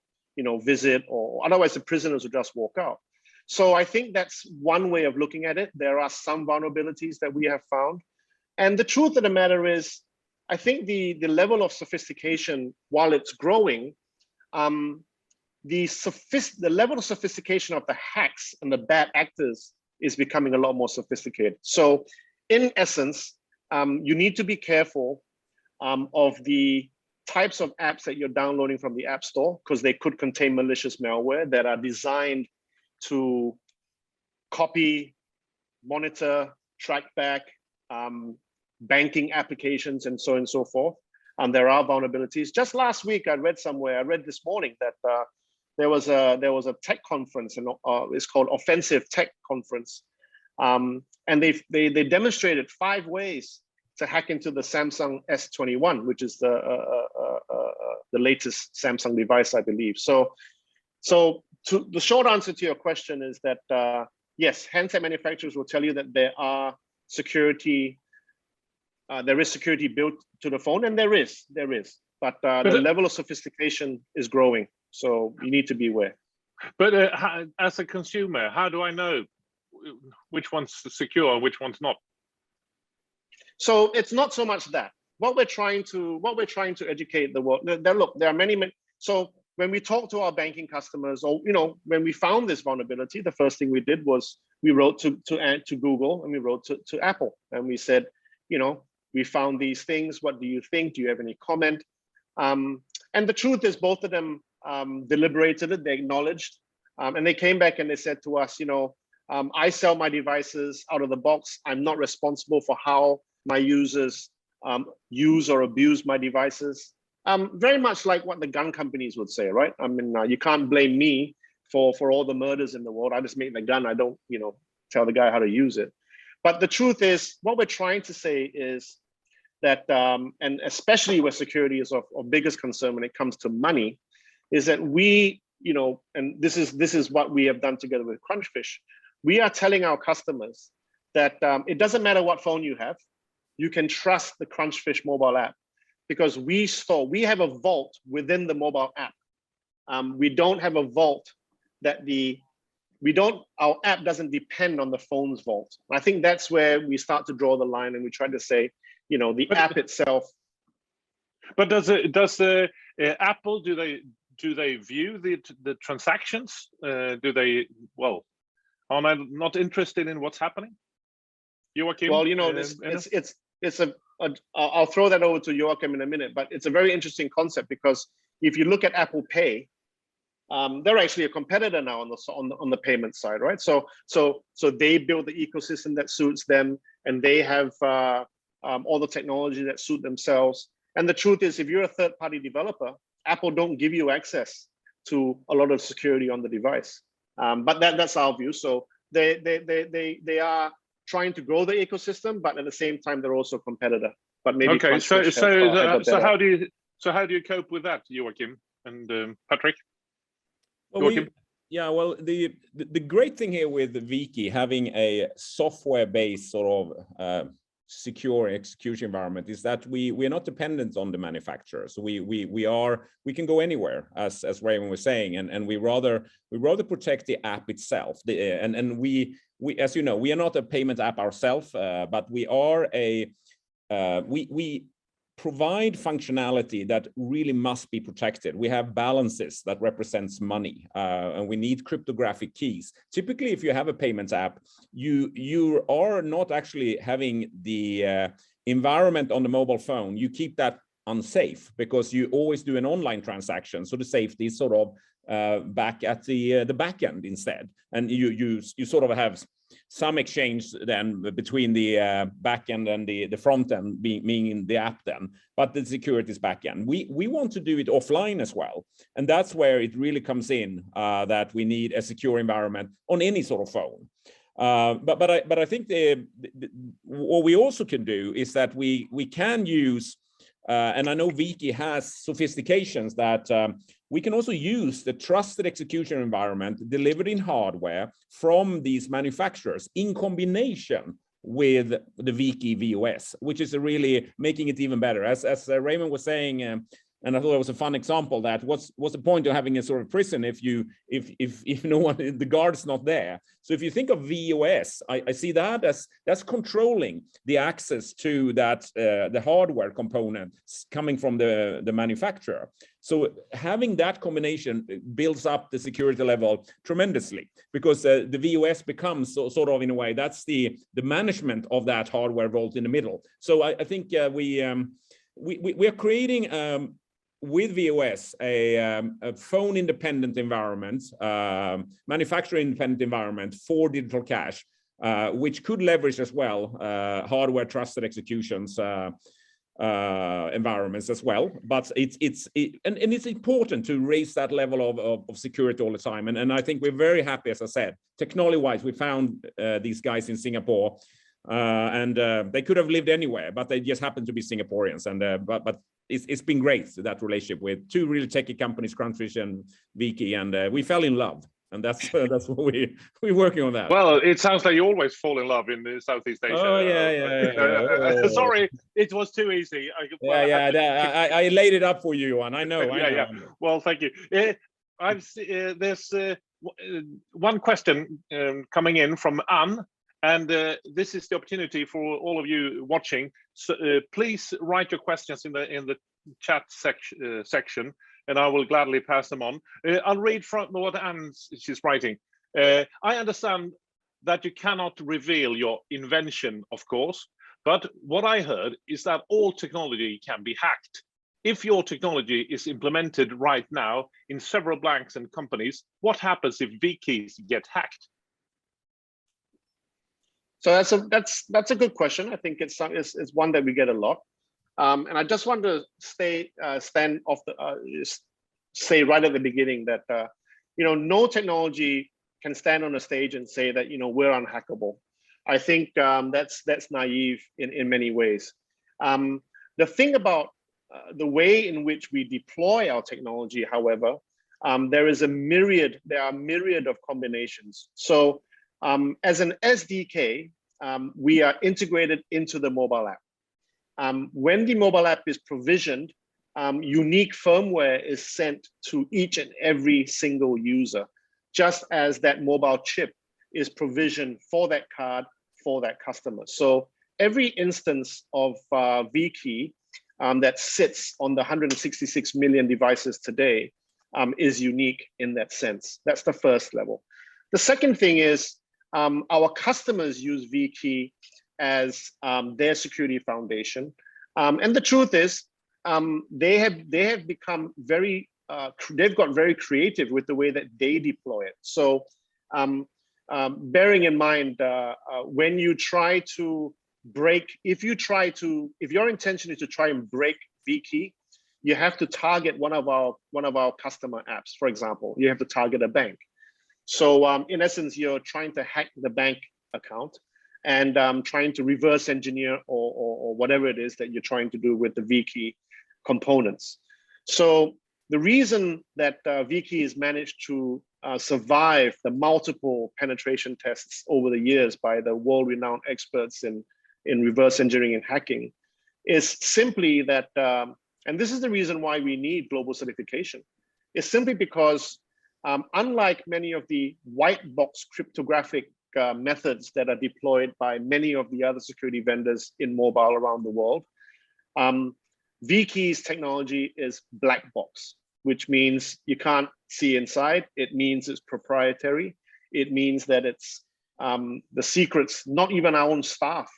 visit, or otherwise the prisoners will just walk out. So I think that's one way of looking at it. There are some vulnerabilities that we have found, and the truth of the matter is, I think the level of sophistication, while it's growing, the level of sophistication of the hacks and the bad actors is becoming a lot more sophisticated. So in essence, you need to be careful of the types of apps that you're downloading from the App Store, because they could contain malicious malware that are designed to copy, monitor, track back banking applications and so on and so forth. There are vulnerabilities. Just last week, I read this morning that there was a tech conference, and it's called Offensive Tech Conference, and they demonstrated 5 ways to hack into the Samsung S21, which is the latest Samsung device, I believe. So the short answer to your question is that yes, handset manufacturers will tell you that there are security there is security built to the phone, and there is. But the level of sophistication is growing, so you need to be aware. But as a consumer, how do I know which one's secure and which one's not? So it's not so much that. What we're trying to educate the world. There are many. So when we talk to our banking customers, or when we found this vulnerability, the first thing we did was we wrote to Google, and we wrote to Apple, and we said, we found these things. What do you think? Do you have any comment? And the truth is, both of them deliberated it. They acknowledged, and they came back and they said to us, I sell my devices out of the box. I'm not responsible for how my users use or abuse my devices. Very much like what the gun companies would say, right? I mean, you can't blame me for all the murders in the world. I just make the gun. I don't, tell the guy how to use it. But the truth is, what we're trying to say is that, and especially where security is of biggest concern when it comes to money, is that we, and this is what we have done together with Crunchfish. We are telling our customers that it doesn't matter what phone you have, you can trust the Crunchfish mobile app, because we have a vault within the mobile app. We don't have a vault that our app doesn't depend on the phone's vault. I think that's where we start to draw the line, and we try to say, the app itself. But does the Apple, do they view the transactions? Do they, are they not interested in what's happening? Joachim? Well, I'll throw that over to Joachim in a minute, but it's a very interesting concept, because if you look at Apple Pay, they're actually a competitor now on the payment side, right? So they build the ecosystem that suits them, and they have all the technology that suit themselves. And the truth is, if you're a third-party developer, Apple don't give you access to a lot of security on the device. But that's our view. So they are trying to grow the ecosystem, but at the same time, they're also a competitor. But maybe okay. So how do you cope with that, Joachim and Patrick? Well, the great thing here with the Viki having a software-based sort of secure execution environment is that we are not dependent on the manufacturer. So we can go anywhere, as Raymond was saying, and we rather protect the app itself. And we as you know, we are not a payment app ourselves, but we are we provide functionality that really must be protected. We have balances that represents money, and we need cryptographic keys. Typically, if you have a payments app, you are not actually having the environment on the mobile phone. You keep that unsafe because you always do an online transaction. So the safety is sort of back at the back end instead, and you sort of have some exchange then between the back end and the front end, meaning the app then, but the security is back end. We want to do it offline as well, and that's where it really comes in, that we need a secure environment on any sort of phone. But I think what we also can do is that we can use, and I know Viki has sophistications that we can also use the trusted execution environment delivered in hardware from these manufacturers in combination with the Viki VOS, which is really making it even better. As Raymond was saying, and I thought it was a fun example, that what's the point of having a sort of prison if no one, the guard's not there. So if you think of VOS, I see that as that's controlling the access to that the hardware component coming from the manufacturer. So having that combination builds up the security level tremendously, because the VOS becomes sort of, in a way, that's the management of that hardware vault in the middle. So I think we are creating with VOS a phone independent environment, manufacturer independent environment for digital cash, which could leverage as well hardware trusted executions environments as well. But it's important to raise that level of security all the time. And I think we're very happy, as I said, technology wise, we found these guys in Singapore, and they could have lived anywhere, but they just happen to be Singaporeans. And but it's been great, that relationship with two really techy companies, Crunchfish and Viki, and we fell in love. And that's what we're working on that. Well, it sounds like you always fall in love in Southeast Asia. Oh yeah. Sorry, it was too easy. I laid it up for you, Johan. I know. Yeah. Well, thank you. There's one question coming in from Anne, and this is the opportunity for all of you watching. So please write your questions in the chat section, and I will gladly pass them on. I'll read from what she's writing. I understand that you cannot reveal your invention, of course, but what I heard is that all technology can be hacked. If your technology is implemented right now in several banks and companies, what happens if vKeys get hacked? So that's a good question. I think it's one that we get a lot. And I just want to say right at the beginning that no technology can stand on a stage and say that we're unhackable. I think that's naive in many ways. The thing about the way in which we deploy our technology, however, there are myriad of combinations. So as an SDK, we are integrated into the mobile app. When the mobile app is provisioned, unique firmware is sent to each and every single user, just as that mobile chip is provisioned for that card for that customer. So every instance of vKey that sits on the 166 million devices today is unique in that sense. That's the first level. The second thing is our customers use vKey as their security foundation. And the truth is they have become they've got very creative with the way that they deploy it. So bearing in mind, when you try to break, if your intention is to try and break vKey, you have to target one of our customer apps. For example, you have to target a bank. So in essence, you're trying to hack the bank account and trying to reverse engineer or whatever it is that you're trying to do with the vKey components. So the reason that vKey has managed to survive the multiple penetration tests over the years by the world-renowned experts in reverse engineering and hacking is simply that, and this is the reason why we need global certification, is simply because unlike many of the white box cryptographic methods that are deployed by many of the other security vendors in mobile around the world, vKey's technology is black box, which means you can't see inside. It means it's proprietary. It means that it's the secrets, not even our own staff.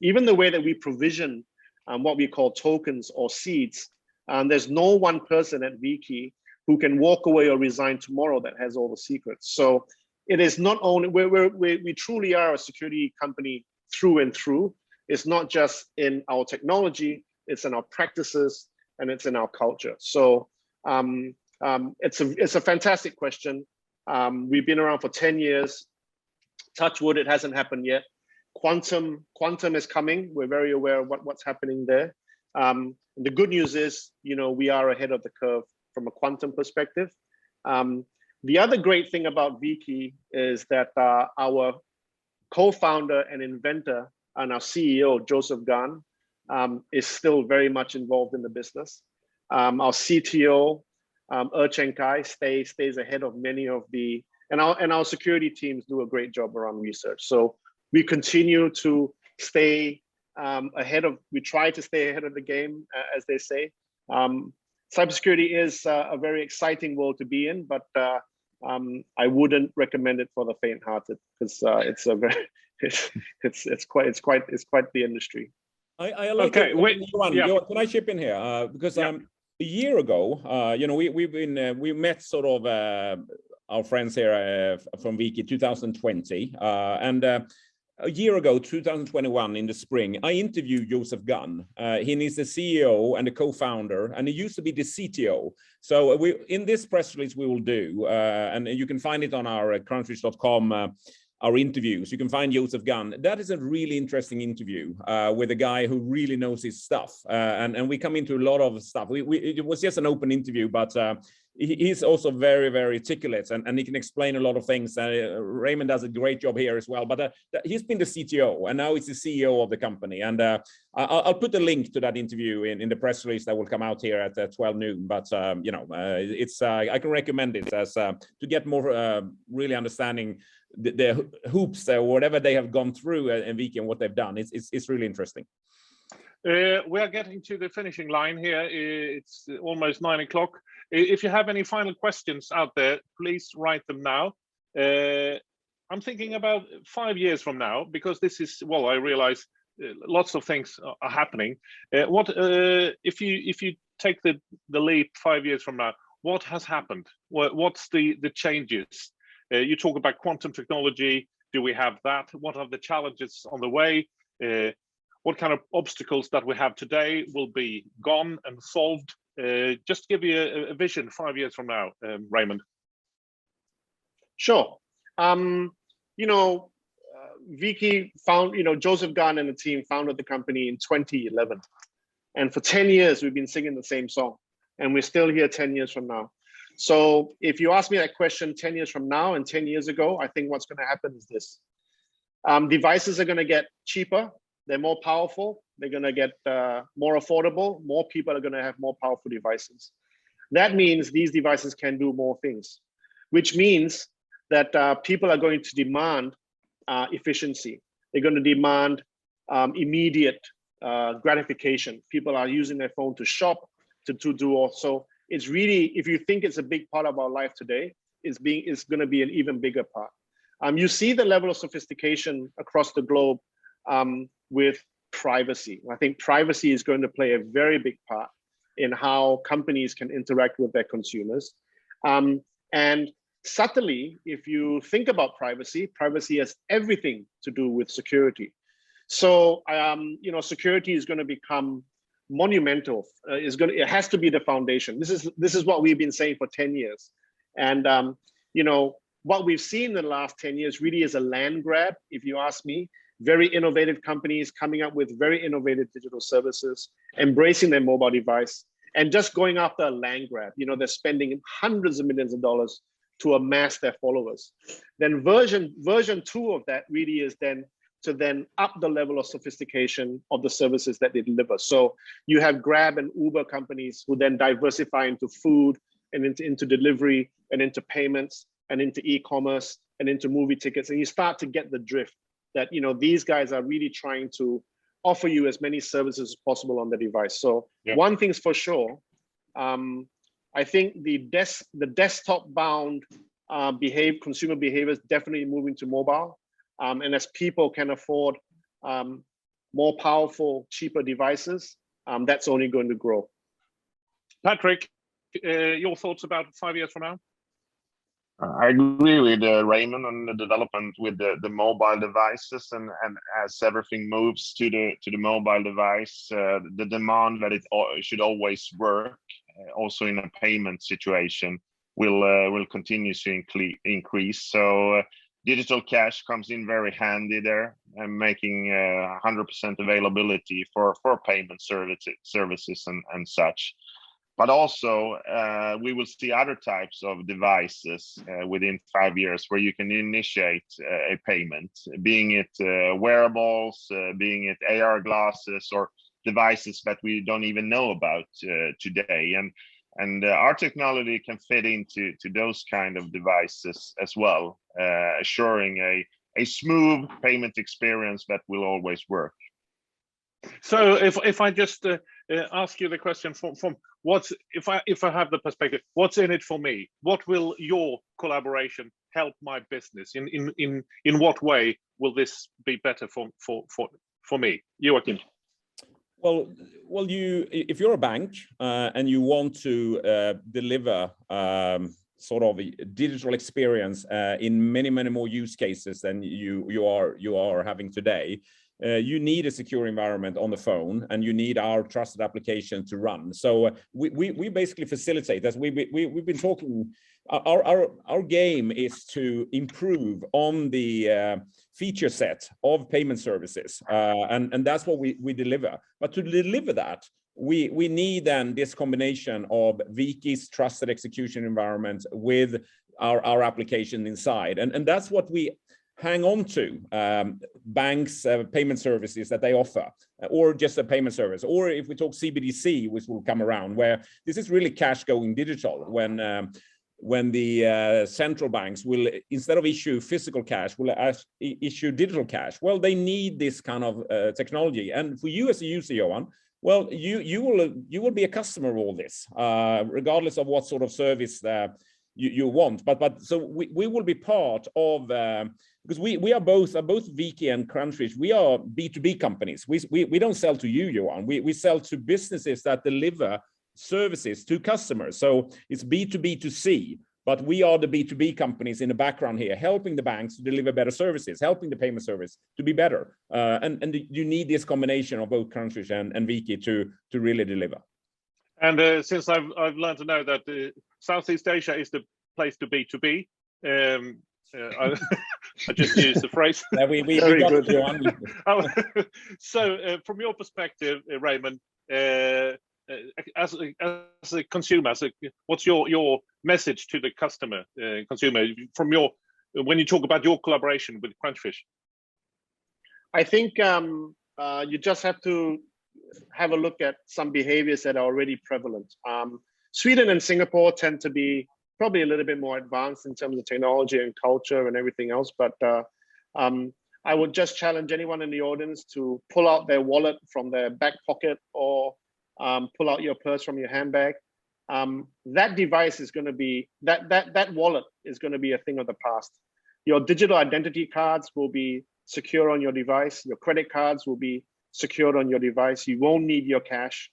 Even the way that we provision what we call tokens or seeds, there's no one person at vKey who can walk away or resign tomorrow that has all the secrets. So it is not only, we truly are a security company through and through. It's not just in our technology, it's in our practices, and it's in our culture. So it's a fantastic question. We've been around for 10 years. Touch wood, it hasn't happened yet. Quantum is coming. We're very aware of what's happening there. The good news is, we are ahead of the curve from a quantum perspective. The other great thing about vKey is that our co-founder and inventor and our CEO, Joseph Gunn, is still very much involved in the business. Our CTO, Cheng Kai, stays ahead of many of and our security teams do a great job around research. So we continue to stay we try to stay ahead of the game, as they say. Cybersecurity is a very exciting world to be in, but I wouldn't recommend it for the faint-hearted because it's quite the industry. I like okay, it. wait, Johan, can I chip in here? Because a year ago, we met sort of our friends here from vKey 2020, and a year ago, 2021, in the spring, I interviewed Joseph Gunn. He is the CEO and the co-founder, and he used to be the CTO. So in this press release we will do, and you can find it on our crunchfish.com, our interviews. You can find Joseph Gunn. That is a really interesting interview with a guy who really knows his stuff. And we come into a lot of stuff. It was just an open interview, but he's also very, very articulate, and he can explain a lot of things. Raymond does a great job here as well, but he's been the CTO and now he's the CEO of the company. And I'll put a link to that interview in the press release that will come out here at 12 noon. But you know, it's I can recommend it as to get more really understanding the hoops or whatever they have gone through in Viki and what they've done. It's really interesting. We are getting to the finishing line here. It's almost 9 o'clock. If you have any final questions out there, please write them now. I'm thinking about 5 years from now, because this is, well, I realize lots of things are happening. What if you take the leap 5 years from now? What has happened? What's the changes? You talk about quantum technology. Do we have that? What are the challenges on the way? What kind of obstacles that we have today will be gone and solved? Just give you a vision 5 years from now, Raymond. Sure. You know, Viki Joseph Gunn and the team founded the company in 2011. And for 10 years, we've been singing the same song. And we're still here 10 years from now. So if you ask me that question 10 years from now and 10 years ago, I think what's going to happen is this. Devices are going to get cheaper. They're more powerful. They're going to get more affordable. More people are going to have more powerful devices. That means these devices can do more things, which means that people are going to demand efficiency. They're going to demand immediate gratification. People are using their phone to shop, to do also. It's really, if you think it's a big part of our life today, it's going to be an even bigger part. You see the level of sophistication across the globe with privacy. I think privacy is going to play a very big part in how companies can interact with their consumers. And subtly, if you think about privacy, privacy has everything to do with security. So, you know, security is going to become monumental. It has to be the foundation. This is what we've been saying for 10 years. And, you know, what we've seen in the last 10 years really is a land grab, if you ask me. Very innovative companies coming up with very innovative digital services, embracing their mobile device, and just going after a land grab. You know, they're spending hundreds of millions of dollars to amass their followers. Then version 2 of that really is then to up the level of sophistication of the services that they deliver. So you have Grab and Uber companies who then diversify into food and into delivery and into payments and into e-commerce and into movie tickets. And you start to get the drift that, you know, these guys are really trying to offer you as many services as possible on the device. So yeah. One thing's for sure, I think the desktop bound consumer behavior is definitely moving to mobile. And as people can afford more powerful, cheaper devices, that's only going to grow. Patrick, your thoughts about 5 years from now? I agree with Raymond on the development with the mobile devices, and as everything moves to the mobile device, the demand that it should always work, also in a payment situation, will continue to increase. So digital cash comes in very handy there, and making 100% availability for payment services and such. But also, we will see other types of devices within 5 years where you can initiate a payment, being it wearables, being it AR glasses, or devices that we don't even know about today. And our technology can fit into those kind of devices as well, assuring a smooth payment experience that will always work. So if I just ask you the question from what's, if I have the perspective, what's in it for me? What will your collaboration help my business? In what way will this be better for me, Joachim? Well, if you're a bank and you want to deliver sort of a digital experience in many more use cases than you are having today, you need a secure environment on the phone, and you need our trusted application to run. So we basically facilitate, as we've been talking. Our game is to improve on the feature set of payment services, and that's what we deliver. But to deliver that, we need then this combination of Viki's trusted execution environment with our application inside, and that's what we hang on to. Banks, payment services that they offer, or just a payment service, or if we talk CBDC, which will come around, where this is really cash going digital, when the central banks will, instead of issue physical cash, will issue digital cash. Well, they need this kind of technology, and for you as a user, Johan, well, you will be a customer of all this, regardless of what sort of service you want. But so we will be part of, because we are both Viki and Crunchfish. We are B2B companies. We don't sell to you, Johan. We sell to businesses that deliver services to customers. So it's B2B2C. But we are the B2B companies in the background here, helping the banks to deliver better services, helping the payment service to be better. And you need this combination of both Crunchfish and Viki to really deliver. And since I've learned to know that Southeast Asia is the place to B2B, I just used the phrase. Yeah, we got it, Johan. So from your perspective, Raymond, as a consumer, what's your message to the customer, consumer, from when you talk about your collaboration with Crunchfish? I think you just have to have a look at some behaviors that are already prevalent. Sweden and Singapore tend to be probably a little bit more advanced in terms of technology and culture and everything else, but I would just challenge anyone in the audience to pull out their wallet from their back pocket, or pull out your purse from your handbag. That device is going to be, that wallet is going to be a thing of the past. Your digital identity cards will be secure on your device. Your credit cards will be secured on your device. You won't need your cash.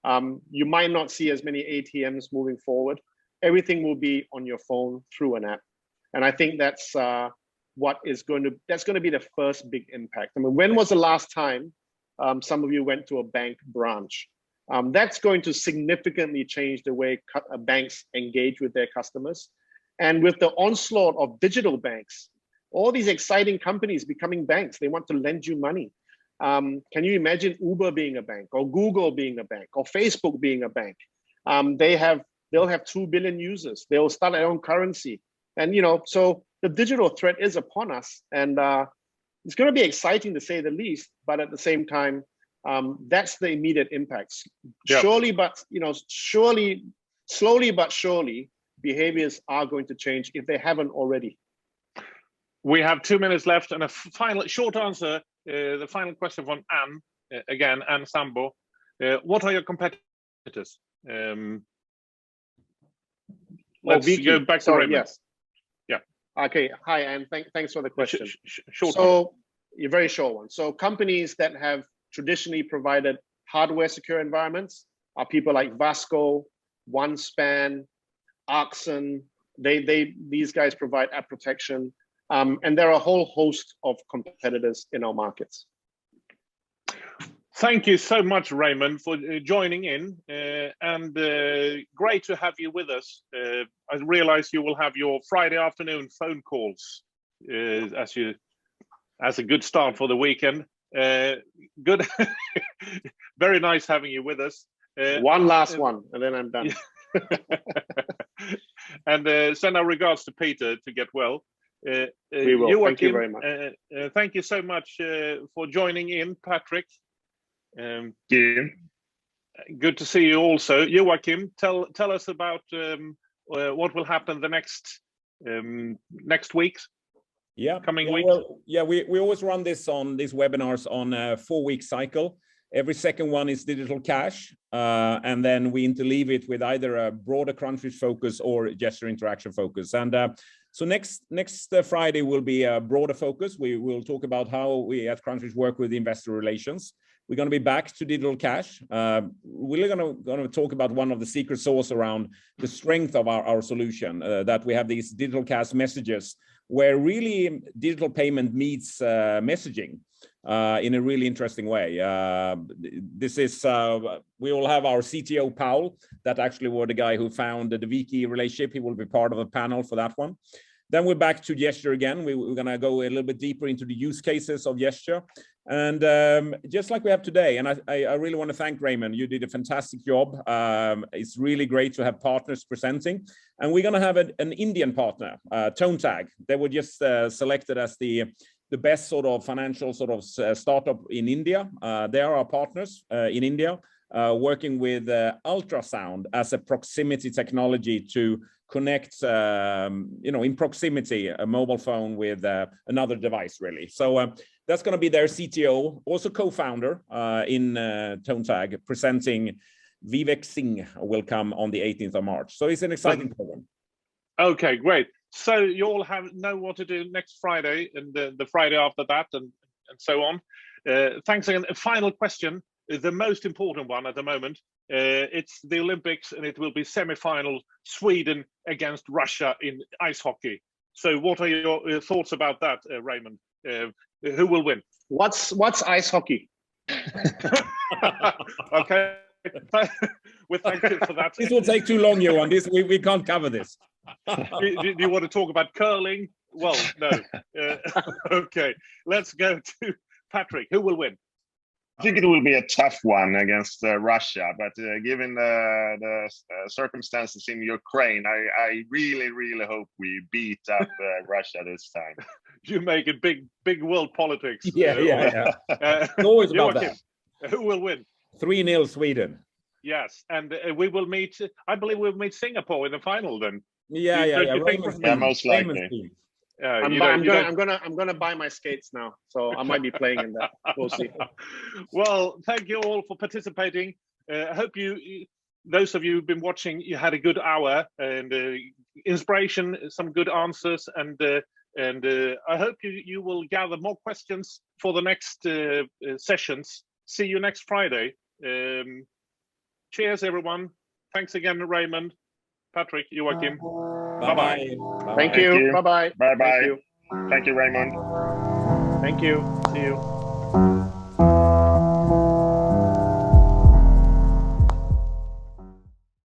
You might not see as many ATMs moving forward. Everything will be on your phone through an app. And I think that's that's going to be the first big impact. I mean, when was the last time some of you went to a bank branch? That's going to significantly change the way banks engage with their customers. And with the onslaught of digital banks, all these exciting companies becoming banks, they want to lend you money. Can you imagine Uber being a bank, or Google being a bank, or Facebook being a bank? They'll have 2 billion users. They'll start their own currency. And, so the digital threat is upon us. And it's going to be exciting to say the least, but at the same time, that's the immediate impacts. Yep. Slowly but surely, behaviors are going to change if they haven't already. We have 2 minutes left, and a final short answer. The final question from Anne, again, Anne Sambo. What are your competitors? Let's go back to Raymond. Yes. Yeah. Okay. Hi, Anne. Thanks for the question. Short a very short one. So companies that have traditionally provided hardware secure environments are people like Vasco, OneSpan, Arxon. These guys provide app protection. And there are a whole host of competitors in our markets. Thank you so much, Raymond, for joining in, and great to have you with us. I realize you will have your Friday afternoon phone calls as a good start for the weekend. Good, very nice having you with us. One last one, and then I'm done. And send our regards to Peter to get well. We will. Thank you very much. Thank you so much for joining in, Patrick. Good to see you also. Joachim, tell us about what will happen the next weeks. Coming weeks. Well, we always run these webinars on a 4-week cycle. Every second one is Digital Cash, and then we interleave it with either a broader Crunchfish focus or gesture interaction focus. And so next Friday will be a broader focus. We will talk about how we at Crunchfish work with investor relations. We're going to be back to Digital Cash. We're going to talk about one of the secret sauce around the strength of our solution, that we have these Digital Cash messages where really digital payment meets messaging in a really interesting way. This is, we will have our CTO, Paul, that actually was the guy who founded the Viki relationship. He will be part of a panel for that one. Then we're back to gesture again. We're going to go a little bit deeper into the use cases of gesture. And just like we have today, and I really want to thank Raymond. You did a fantastic job. It's really great to have partners presenting. And we're going to have an Indian partner, ToneTag. They were just selected as the best sort of financial sort of startup in India. They are our partners in India, working with ultrasound as a proximity technology to connect, in proximity, a mobile phone with another device, really. So that's going to be their CTO, also co-founder in ToneTag, presenting. Vivek Singh will come on the 18th of March. So it's an exciting program. Okay, great. So you all know what to do next Friday and the Friday after that and so on. Thanks again. A final question, the most important one at the moment. It's the Olympics and it will be semi-final Sweden against Russia in ice hockey. So what are your thoughts about that, Raymond? Who will win? What's ice hockey? Okay. Well, thank you for that. This will take too long, Johan. We can't cover this. Do you want to talk about curling? Well, no. Okay, let's go to Patrick. Who will win? I think it will be a tough one against Russia, but given the circumstances in Ukraine, I really, really hope we beat up Russia this time. You make it big world politics. Yeah. It's always about that. Who will win? 3-0 Sweden. Yes, and we will meet. I believe we'll meet Singapore in the final then. Yeah. Most likely. I'm gonna buy my skates now, so I might be playing in that. We'll see. Well, thank you all for participating. I hope those of you who've been watching, you had a good hour and inspiration, some good answers, and I hope you will gather more questions for the next sessions. See you next Friday. Cheers, everyone. Thanks again, Raymond, Patrick, Joachim. Bye-bye. Thank you. Bye-bye. Bye-bye. Thank you, Raymond. Thank you. See you.